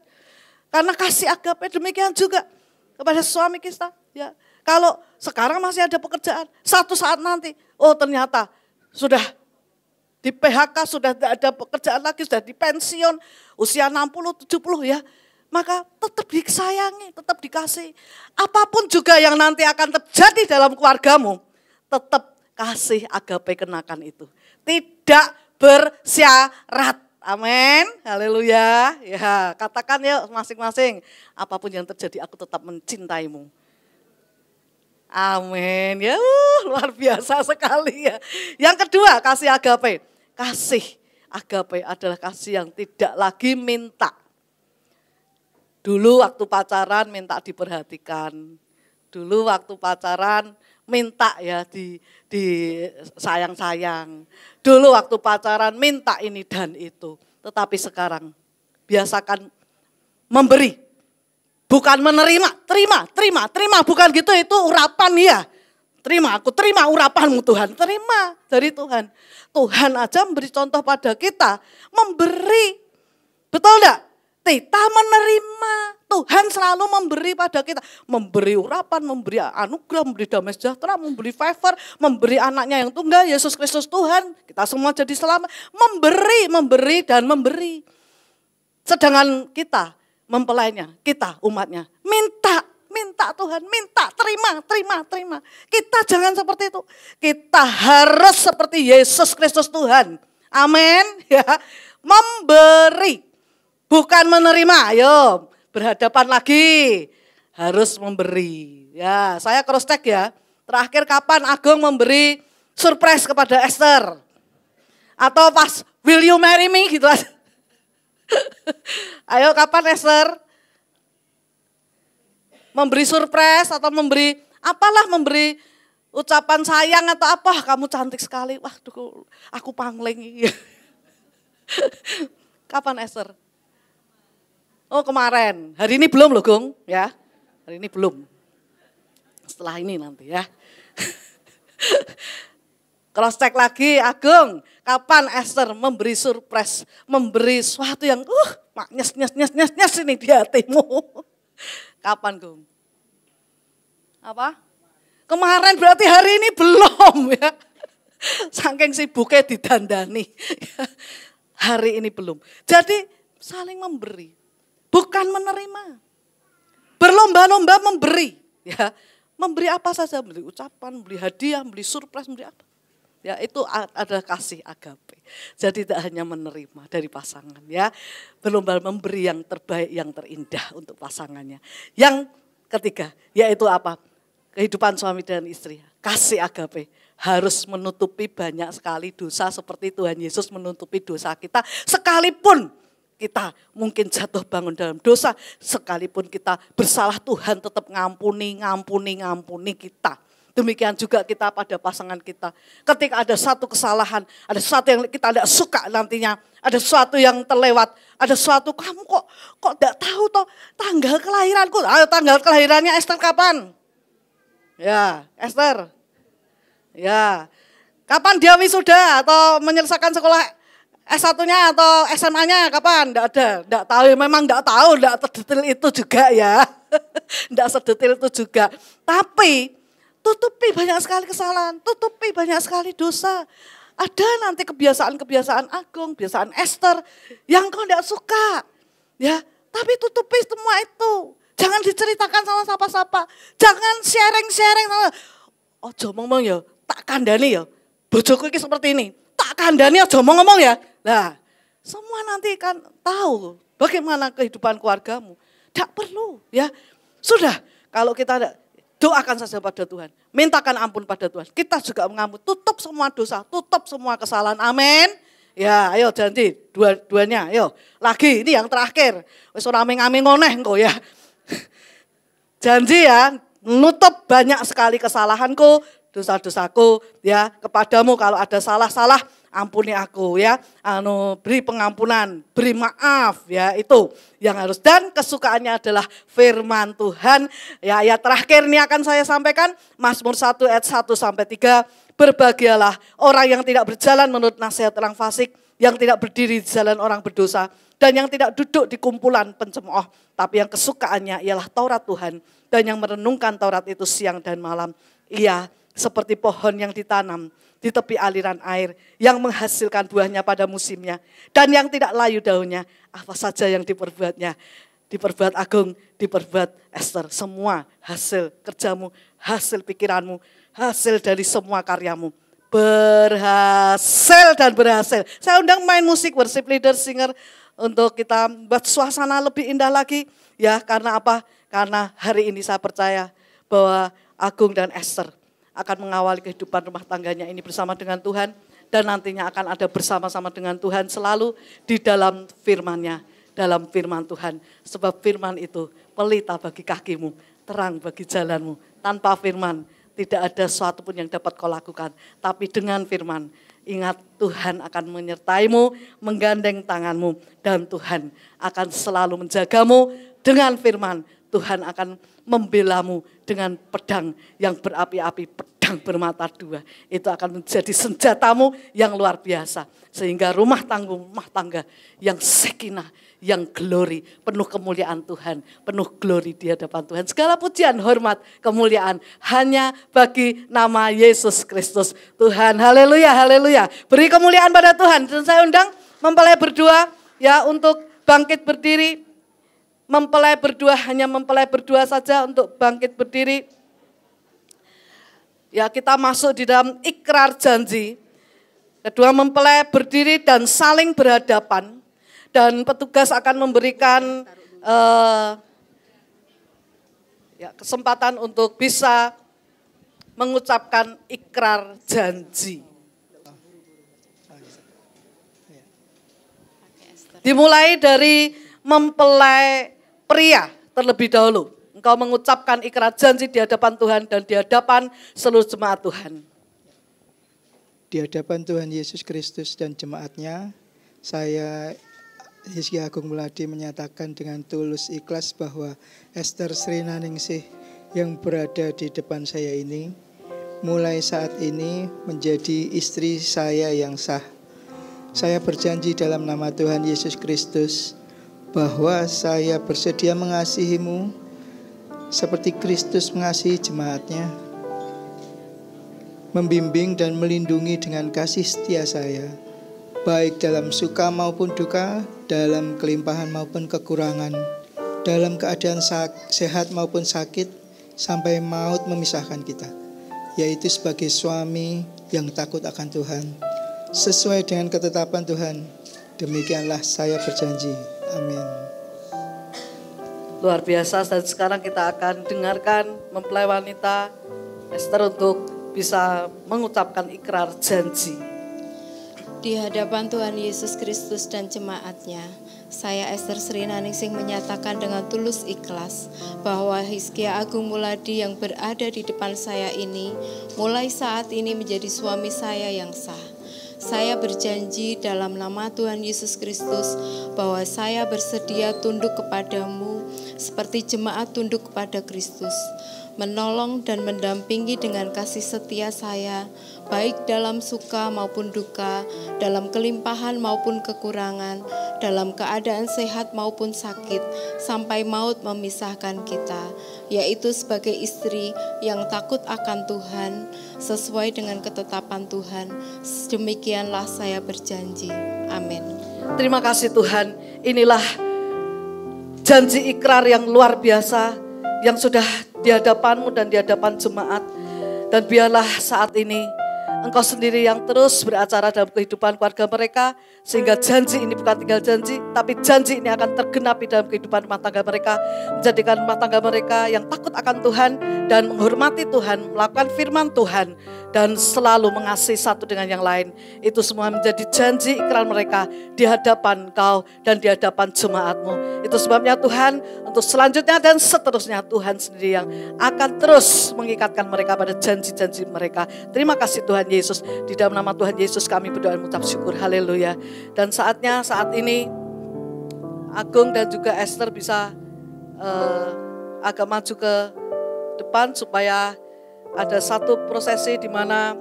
Karena kasih agape demikian juga kepada suami kita. Ya, kalau sekarang masih ada pekerjaan, satu saat nanti, oh ternyata sudah di PHK, sudah tidak ada pekerjaan lagi, sudah di pensiun, usia 60, 70 ya. Maka tetap disayangi, tetap dikasih. Apapun juga yang nanti akan terjadi dalam keluargamu, tetap kasih agape kenakan itu. Tidak bersyarat. Amin, haleluya. Ya, katakan ya masing-masing, apapun yang terjadi aku tetap mencintaimu. Amin, ya luar biasa sekali ya. Yang kedua, kasih agape. Kasih agape adalah kasih yang tidak lagi minta. Dulu waktu pacaran minta diperhatikan. Dulu waktu pacaran minta ya di sayang-sayang. Dulu waktu pacaran minta ini dan itu. Tetapi sekarang biasakan memberi. Bukan menerima, terima. Bukan gitu, itu urapan ya. Terima, aku terima urapanmu Tuhan. Terima dari Tuhan. Tuhan aja memberi contoh pada kita. Memberi. Betul enggak? Kita menerima. Tuhan selalu memberi pada kita. Memberi urapan, memberi anugerah, memberi damai sejahtera, memberi favor, memberi anaknya yang tunggal, Yesus Kristus Tuhan. Kita semua jadi selamat. Memberi, dan memberi. Sedangkan kita mempelainya, kita umatnya. Minta Tuhan, minta, terima. Kita jangan seperti itu. Kita harus seperti Yesus Kristus Tuhan. Amin. Ya, memberi. Bukan menerima, ayo berhadapan lagi, harus memberi. Ya, saya cross check ya. Terakhir kapan Agung memberi surprise kepada Esther? Atau pas will you marry me gitu aja. Ayo kapan Esther? Memberi surprise atau memberi apalah, memberi ucapan sayang atau apa? Kamu cantik sekali. Wah, aku pangling. Kapan Esther? Oh kemarin, hari ini belum loh Gung, ya. Hari ini belum. Setelah ini nanti ya. Cross check lagi, Agung, kapan Esther memberi surprise, memberi sesuatu yang nyes ini di hatimu. Kapan Gung? Apa? Kemarin berarti hari ini belum ya. Saking sibuknya didandani. Hari ini belum. Jadi saling memberi. Bukan menerima. Berlomba-lomba memberi. Ya, memberi apa saja, memberi ucapan, memberi hadiah, memberi surprise, memberi apa. Ya, itu adalah kasih agape. Jadi tidak hanya menerima dari pasangan ya. Berlomba memberi yang terbaik, yang terindah untuk pasangannya. Yang ketiga, yaitu apa? Kehidupan suami dan istri. Kasih agape harus menutupi banyak sekali dosa seperti Tuhan Yesus menutupi dosa kita sekalipun kita mungkin jatuh bangun dalam dosa, sekalipun kita bersalah Tuhan tetap ngampuni kita. Demikian juga kita pada pasangan kita. Ketika ada satu kesalahan, ada sesuatu yang kita tidak suka nantinya, ada sesuatu yang terlewat, ada sesuatu kamu kok tidak tahu toh tanggal kelahiranku. Ayo tanggal kelahirannya Esther kapan? Ya, Esther. Ya. Kapan dia wisuda atau menyelesaikan sekolah S1-nya atau SMA-nya kapan? Enggak ada, enggak tahu, memang enggak tahu, enggak sedetail itu juga ya. Enggak sedetail itu juga. Tapi tutupi banyak sekali kesalahan, tutupi banyak sekali dosa. Ada nanti kebiasaan-kebiasaan Agung, kebiasaan Esther yang kau enggak suka. Ya, tapi tutupi semua itu. Jangan diceritakan sama siapa-siapa. Jangan sharing-sharing sama. Ojo ngomong ya, tak kandani ya. Bojoku ini seperti ini. Tak kandani aja ngomong ya. Nah, semua nanti kan tahu bagaimana kehidupan keluargamu. Tidak perlu ya. Sudah, kalau kita doakan saja pada Tuhan. Mintakan ampun pada Tuhan. Kita juga mengampun. Tutup semua dosa, tutup semua kesalahan. Amin. Ya, ayo janji dua-duanya. Ayo, lagi ini yang terakhir. Wis ora aming-aming ngoneh engko ya. Janji ya, menutup banyak sekali kesalahanku, dosa-dosaku ya kepadamu. Kalau ada salah-salah ampuni aku ya, beri pengampunan, beri maaf ya, itu yang harus. Dan kesukaannya adalah firman Tuhan. Ya, ayat terakhir ini akan saya sampaikan, Mazmur 1 ayat 1-3. Berbahagialah orang yang tidak berjalan menurut nasihat orang fasik, yang tidak berdiri di jalan orang berdosa, dan yang tidak duduk di kumpulan pencemooh, tapi yang kesukaannya ialah Taurat Tuhan, dan yang merenungkan Taurat itu siang dan malam. Ia seperti pohon yang ditanam di tepi aliran air, yang menghasilkan buahnya pada musimnya, dan yang tidak layu daunnya. Apa saja yang diperbuatnya, diperbuat Agung, diperbuat Esther, semua hasil kerjamu, hasil pikiranmu, hasil dari semua karyamu. Berhasil dan berhasil. Saya undang main musik, worship leader, singer, untuk kita buat suasana lebih indah lagi. Ya, karena apa? Karena hari ini saya percaya bahwa Agung dan Esther akan mengawali kehidupan rumah tangganya ini bersama dengan Tuhan. Dan nantinya akan ada bersama-sama dengan Tuhan selalu di dalam firman-Nya, dalam firman Tuhan. Sebab firman itu pelita bagi kakimu, terang bagi jalanmu. Tanpa firman tidak ada sesuatu pun yang dapat kau lakukan. Tapi dengan firman, ingat Tuhan akan menyertaimu, menggandeng tanganmu. Dan Tuhan akan selalu menjagamu dengan firman. Tuhan akan membelamu dengan pedang yang berapi-api, pedang bermata dua. Itu akan menjadi senjatamu yang luar biasa. Sehingga rumah tangga yang sakinah, yang glory, penuh kemuliaan Tuhan, penuh glory di hadapan Tuhan. Segala pujian, hormat, kemuliaan hanya bagi nama Yesus Kristus. Tuhan, haleluya, haleluya. Beri kemuliaan pada Tuhan. Dan saya undang mempelai berdua ya untuk bangkit berdiri. Mempelai berdua, hanya mempelai berdua saja untuk bangkit berdiri. Ya, kita masuk di dalam ikrar janji. Kedua mempelai berdiri dan saling berhadapan. Dan petugas akan memberikan kesempatan untuk bisa mengucapkan ikrar janji. Dimulai dari mempelai pria terlebih dahulu. Engkau mengucapkan ikrar janji di hadapan Tuhan dan di hadapan seluruh jemaat Tuhan. Di hadapan Tuhan Yesus Kristus dan jemaatnya, saya Hizki Agung Muladi menyatakan dengan tulus ikhlas bahwa Esther Sri Naningsih yang berada di depan saya ini mulai saat ini menjadi istri saya yang sah. Saya berjanji dalam nama Tuhan Yesus Kristus bahwa saya bersedia mengasihimu seperti Kristus mengasihi jemaatnya, membimbing dan melindungi dengan kasih setia saya, baik dalam suka maupun duka, dalam kelimpahan maupun kekurangan, dalam keadaan sehat maupun sakit, sampai maut memisahkan kita, yaitu sebagai suami yang takut akan Tuhan, sesuai dengan ketetapan Tuhan. Demikianlah saya berjanji. Amin. Luar biasa. Dan sekarang kita akan dengarkan mempelai wanita Esther untuk bisa mengucapkan ikrar janji. Di hadapan Tuhan Yesus Kristus dan jemaatnya, saya Esther Sri Naningsih menyatakan dengan tulus ikhlas bahwa Hizkia Agung Muladi yang berada di depan saya ini mulai saat ini menjadi suami saya yang sah. Saya berjanji dalam nama Tuhan Yesus Kristus bahwa saya bersedia tunduk kepadamu seperti jemaat tunduk kepada Kristus, menolong dan mendampingi dengan kasih setia saya, baik dalam suka maupun duka, dalam kelimpahan maupun kekurangan, dalam keadaan sehat maupun sakit, sampai maut memisahkan kita, yaitu sebagai istri yang takut akan Tuhan, sesuai dengan ketetapan Tuhan. Demikianlah saya berjanji. Amin. Terima kasih Tuhan. Inilah janji ikrar yang luar biasa yang sudah di hadapanmu dan di hadapan jemaat. Dan biarlah saat ini Engkau sendiri yang terus beracara dalam kehidupan keluarga mereka, sehingga janji ini bukan tinggal janji, tapi janji ini akan tergenapi dalam kehidupan rumah tangga mereka, menjadikan rumah tangga mereka yang takut akan Tuhan dan menghormati Tuhan, melakukan firman Tuhan, dan selalu mengasihi satu dengan yang lain. Itu semua menjadi janji ikrar mereka di hadapan Engkau dan di hadapan jemaatmu. Itu sebabnya Tuhan, untuk selanjutnya dan seterusnya Tuhan sendiri yang akan terus mengikatkan mereka pada janji-janji mereka. Terima kasih Tuhan Yesus. Di dalam nama Tuhan Yesus kami berdoa dan mengucap syukur. Haleluya. Dan saat ini Agung dan juga Esther bisa agak maju ke depan supaya ada satu prosesi di mana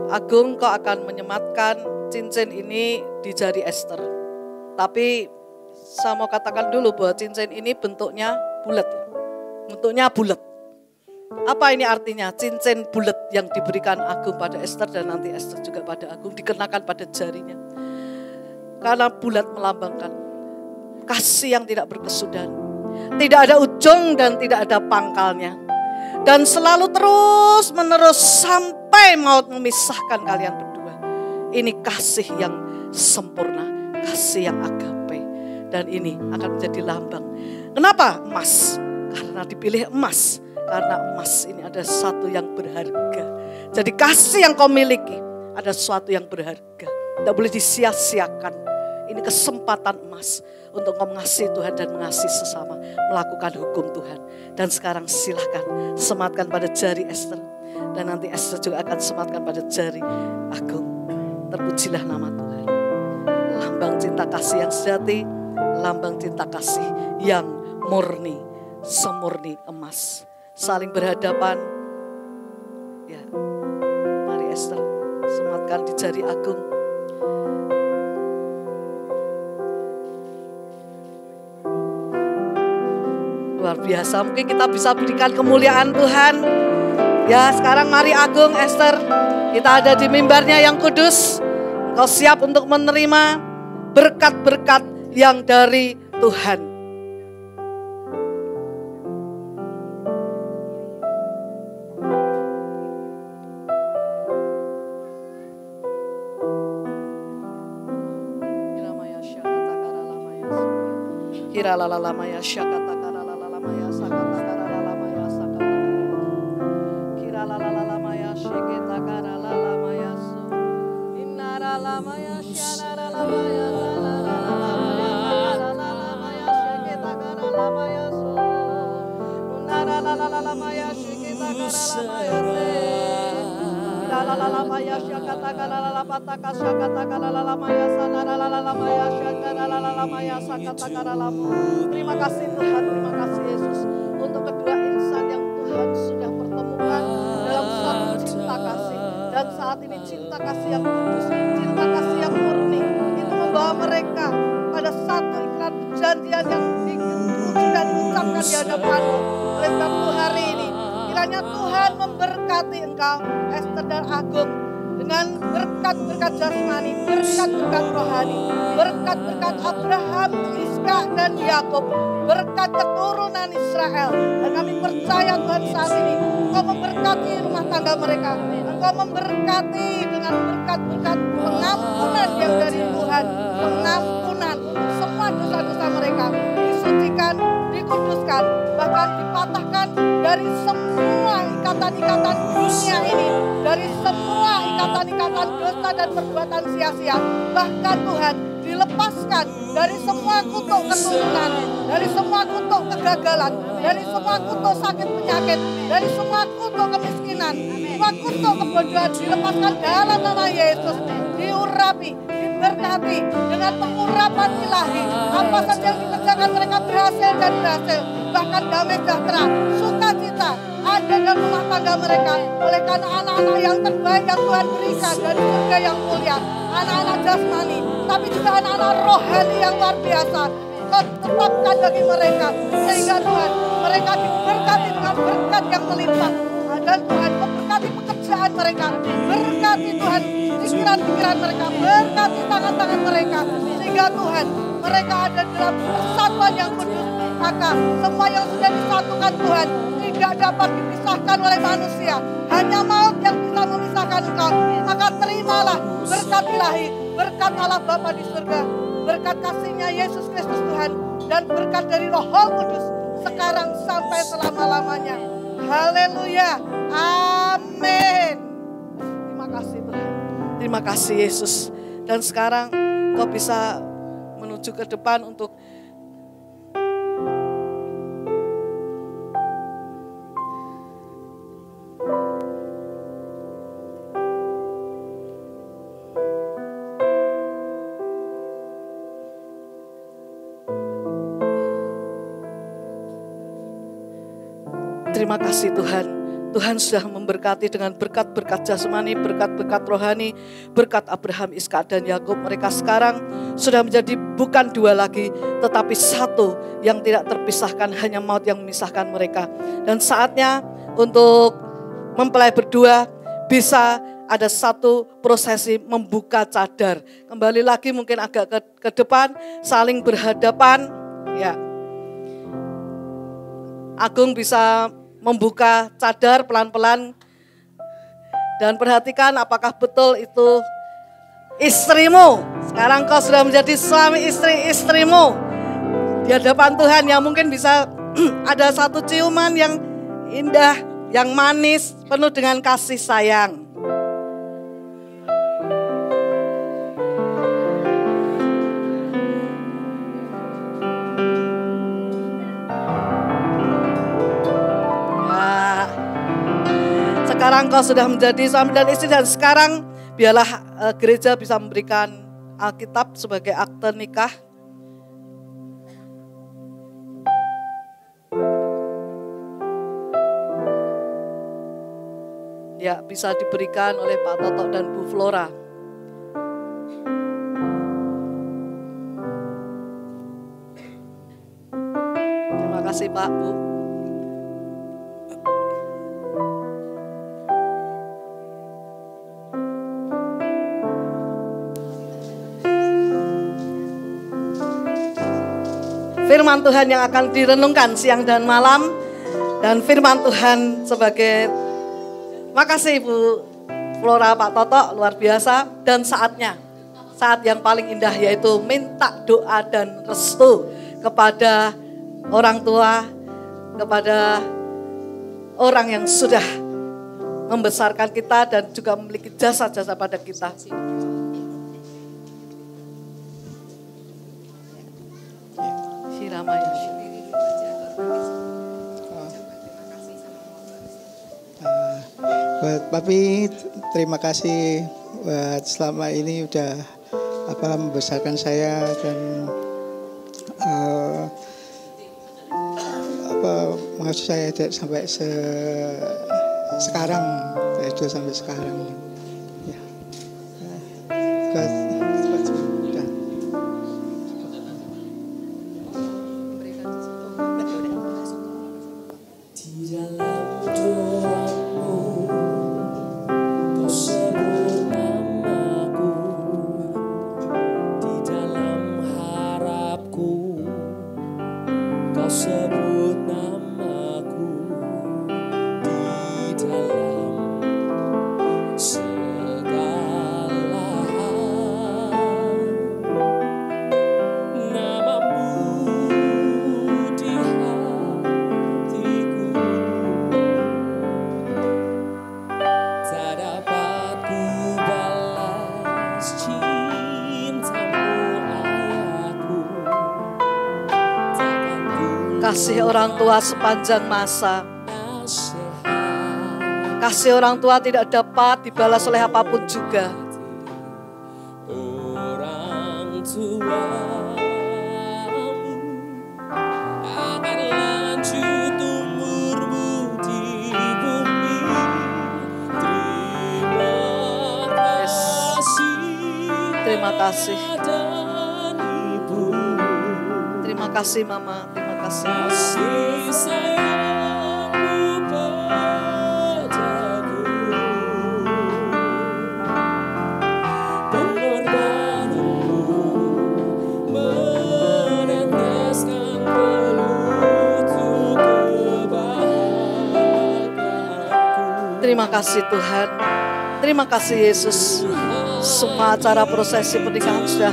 Agung kau akan menyematkan cincin ini di jari Esther. Tapi saya mau katakan dulu bahwa cincin ini bentuknya bulat. Bentuknya bulat. Apa ini artinya? Cincin bulat yang diberikan Agung pada Esther dan nanti Esther juga pada Agung dikenakan pada jarinya. Karena bulat melambangkan kasih yang tidak berkesudahan. Tidak ada ujung dan tidak ada pangkalnya. Dan selalu terus menerus sampai maut memisahkan kalian berdua. Ini kasih yang sempurna, kasih yang agape. Dan ini akan menjadi lambang. Kenapa emas? Karena dipilih emas. Karena emas ini ada sesuatu yang berharga. Jadi kasih yang kau miliki ada sesuatu yang berharga. Tidak boleh disia-siakan. Ini kesempatan emas untuk engkau mengasihi Tuhan dan mengasihi sesama, melakukan hukum Tuhan. Dan sekarang silahkan sematkan pada jari Esther, dan nanti Esther juga akan sematkan pada jari Agung. Terpujilah nama Tuhan. Lambang cinta kasih yang sejati, lambang cinta kasih yang murni, semurni emas. Saling berhadapan. Ya, mari Esther sematkan di jari Agung. Luar biasa, mungkin kita bisa berikan kemuliaan Tuhan. Ya, sekarang mari Agung, Esther, kita ada di mimbarnya yang kudus. Engkau siap untuk menerima berkat-berkat yang dari Tuhan. Kira lalamaya syakata kara lalamaya sakata kara lalamaya sakata kira lalamaya syeketa kara lalamaya su inara lamaya syara lalamaya lalamaya syeketa kara lalamaya su inara lalamaya syeketa kara lalamaya syakata kara lalapataka syakata kara lalamaya sanara lalamaya syakara lalamaya sakata kara lamu. Terima kasih Tuhan, terima kasih Yesus untuk kedua insan yang Tuhan sudah pertemukan dalam satu cinta kasih. Dan saat ini cinta kasih yang kudus, cinta kasih yang murni itu membawa mereka pada satu ikrar perjanjian yang sudah diucapkan di hadapan-Mu. Oleh sebab itu hari ini kiranya Tuhan memberkati engkau Esther dan Agung dengan berkat-berkat jasmani, berkat-berkat rohani, berkat-berkat Abraham, Ishak dan Yakub, berkat keturunan Israel. Dan kami percaya Tuhan saat ini Engkau memberkati rumah tangga mereka, Engkau memberkati dengan berkat-berkat pengampunan yang dari Tuhan, pengampunan untuk semua dosa-dosa mereka, disucikan, dikuduskan, bahkan dipatahkan dari semua ikatan-ikatan dunia ini, dari semua ikatan-ikatan dosa dan perbuatan sia-sia. Bahkan Tuhan dilepaskan dari semua kutuk keturunan, dari semua kutuk kegagalan, dari semua kutuk sakit penyakit, dari semua kutuk kemiskinan, semua kutuk kebodohan dilepaskan dalam nama Yesus. Diurapi, diberkati dengan pengurapan ilahi. Apa saja yang dikerjakan mereka berhasil dan berhasil. Bahkan damai sejahtera, sukacita ada dalam rumah tangga mereka. Oleh karena anak-anak yang terbaik yang Tuhan berikan dari surga yang mulia. Anak-anak jasmani, tapi juga anak-anak rohani yang luar biasa. Kau tetapkan bagi mereka. Sehingga Tuhan, mereka diberkati dengan berkat yang melimpah. Dan Tuhan, memberkati pekerjaan mereka. Berkati Tuhan, pikiran-pikiran mereka. Berkati tangan-tangan mereka. Sehingga Tuhan, mereka ada dalam persatuan yang kudus. Maka semua yang sudah disatukan Tuhan tidak dapat dipisahkan oleh manusia. Hanya maut yang bisa memisahkan engkau. Maka terimalah berkat ilahi, berkat Allah Bapa di surga, berkat kasih-Nya Yesus Kristus Tuhan, dan berkat dari Roh Kudus sekarang sampai selama-lamanya. Haleluya. Amin. Terima kasih Tuhan. Terima kasih Yesus. Dan sekarang kau bisa menuju ke depan untuk terima kasih Tuhan. Tuhan sudah memberkati dengan berkat-berkat jasmani, berkat-berkat rohani, berkat Abraham, Ishak dan Yakub. Mereka sekarang sudah menjadi bukan dua lagi, tetapi satu yang tidak terpisahkan, hanya maut yang memisahkan mereka. Dan saatnya untuk mempelai berdua bisa ada satu prosesi membuka cadar. Kembali lagi mungkin agak ke depan, saling berhadapan. Ya, Agung bisa membuka cadar pelan-pelan dan perhatikan apakah betul itu istrimu. Sekarang kau sudah menjadi suami istrimu di hadapan Tuhan, yang mungkin bisa ada satu ciuman yang indah, yang manis, penuh dengan kasih sayang. Sekarang kau sudah menjadi suami dan istri, dan sekarang biarlah gereja bisa memberikan Alkitab sebagai akte nikah. Ya, bisa diberikan oleh Pak Toto dan Bu Flora. Terima kasih Pak, Bu. Firman Tuhan yang akan direnungkan siang dan malam, dan firman Tuhan sebagai makasih Bu Flora, Pak Toto, luar biasa. Dan saatnya, saat yang paling indah yaitu minta doa dan restu kepada orang tua, kepada orang yang sudah membesarkan kita dan juga memiliki jasa-jasa pada kita. Buat Papi, terima kasih buat selama ini udah membesarkan saya dan mengasuh saya sampai sekarang, dari dulu sampai sekarang. Ya. Kasih orang tua sepanjang masa. Kasih orang tua tidak dapat dibalas oleh apapun juga. Orang tua akan lanjut umurmu di bumi. Terima kasih. Terima kasih Mama. Kasih sayangmu padaku, pengorbananmu meneteskan pelutu kebahagiaanku. Terima kasih Tuhan, terima kasih Yesus. Semua acara prosesi pernikahan sudah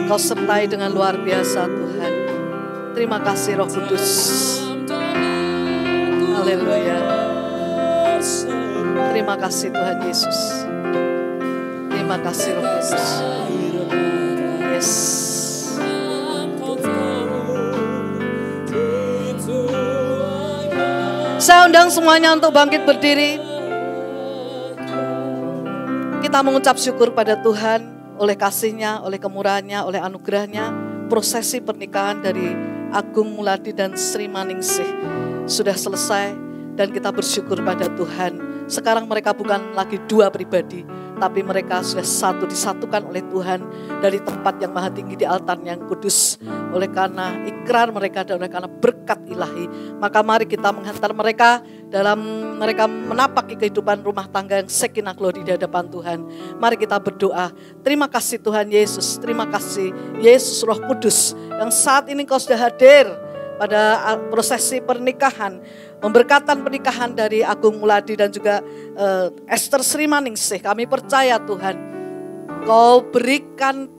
Kau sertai dengan luar biasa Tuhan. Terima kasih Roh Kudus. Haleluya. Terima kasih Tuhan Yesus. Terima kasih Roh Kudus. Yes. Saya undang semuanya untuk bangkit berdiri. Kita mengucap syukur pada Tuhan oleh kasih-Nya, oleh kemurahan-Nya, oleh anugerah-Nya. Prosesi pernikahan dari Agung Muladi dan Sri Maningsih sudah selesai dan kita bersyukur pada Tuhan. Sekarang mereka bukan lagi dua pribadi, tapi mereka sudah satu, disatukan oleh Tuhan dari tempat yang maha tinggi di altar yang kudus. Oleh karena ikrar mereka dan oleh karena berkat ilahi, maka mari kita menghantar mereka dalam mereka menapaki kehidupan rumah tangga yang sakinah glory di hadapan Tuhan. Mari kita berdoa. Terima kasih Tuhan Yesus, terima kasih Yesus Roh Kudus yang saat ini Kau sudah hadir pada prosesi pernikahan, memberkatan pernikahan dari Agung Muladi dan juga Esther Sri Maningsih. Kami percaya Tuhan, Kau berikan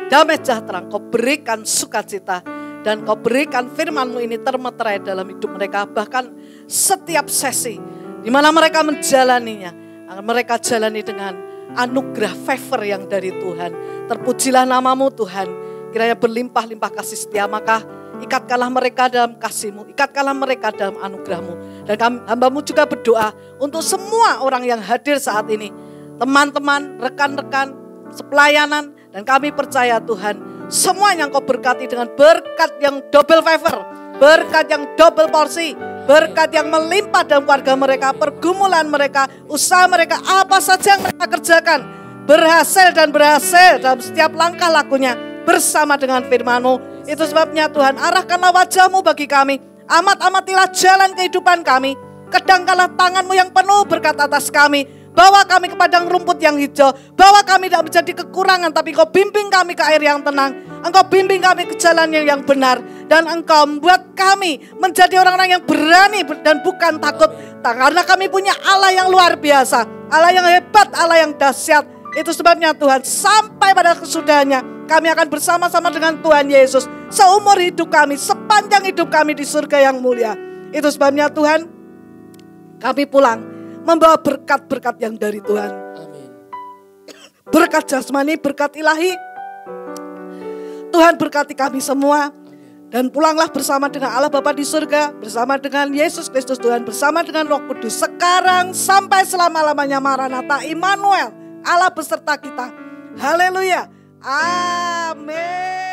damai sejahtera, Kau berikan sukacita, dan Kau berikan firman-Mu ini termeterai dalam hidup mereka. Bahkan setiap sesi di mana mereka menjalaninya, mereka jalani dengan anugerah favor yang dari Tuhan. Terpujilah nama-Mu Tuhan, kiranya berlimpah-limpah kasih setia. Maka ikatkanlah mereka dalam kasih-Mu, ikatkanlah mereka dalam anugerah-Mu. Dan hamba-Mu juga berdoa untuk semua orang yang hadir saat ini. Teman-teman, rekan-rekan, sepelayanan. Dan kami percaya Tuhan, semua yang Kau berkati dengan berkat yang double favor, berkat yang double porsi, berkat yang melimpah dalam keluarga mereka, pergumulan mereka, usaha mereka, apa saja yang mereka kerjakan, berhasil dalam setiap langkah lakunya bersama dengan firman-Mu. Itu sebabnya Tuhan, arahkanlah wajah-Mu bagi kami, amat-amatilah jalan kehidupan kami, kedangkanlah tangan-Mu yang penuh berkat atas kami. Bawa kami ke padang rumput yang hijau. Bawa kami tidak menjadi kekurangan, tapi Engkau bimbing kami ke air yang tenang. Engkau bimbing kami ke jalan yang benar. Dan Engkau membuat kami menjadi orang-orang yang berani dan bukan takut. Karena kami punya Allah yang luar biasa, Allah yang hebat, Allah yang dahsyat. Itu sebabnya Tuhan, sampai pada kesudahannya kami akan bersama-sama dengan Tuhan Yesus seumur hidup kami, sepanjang hidup kami di surga yang mulia. Itu sebabnya Tuhan, kami pulang membawa berkat-berkat yang dari Tuhan. Amin. Berkat jasmani, berkat ilahi. Tuhan berkati kami semua. Dan pulanglah bersama dengan Allah Bapa di surga, bersama dengan Yesus Kristus Tuhan, bersama dengan Roh Kudus. Sekarang sampai selama-lamanya. Maranatha, Immanuel, Allah beserta kita. Haleluya. Amin.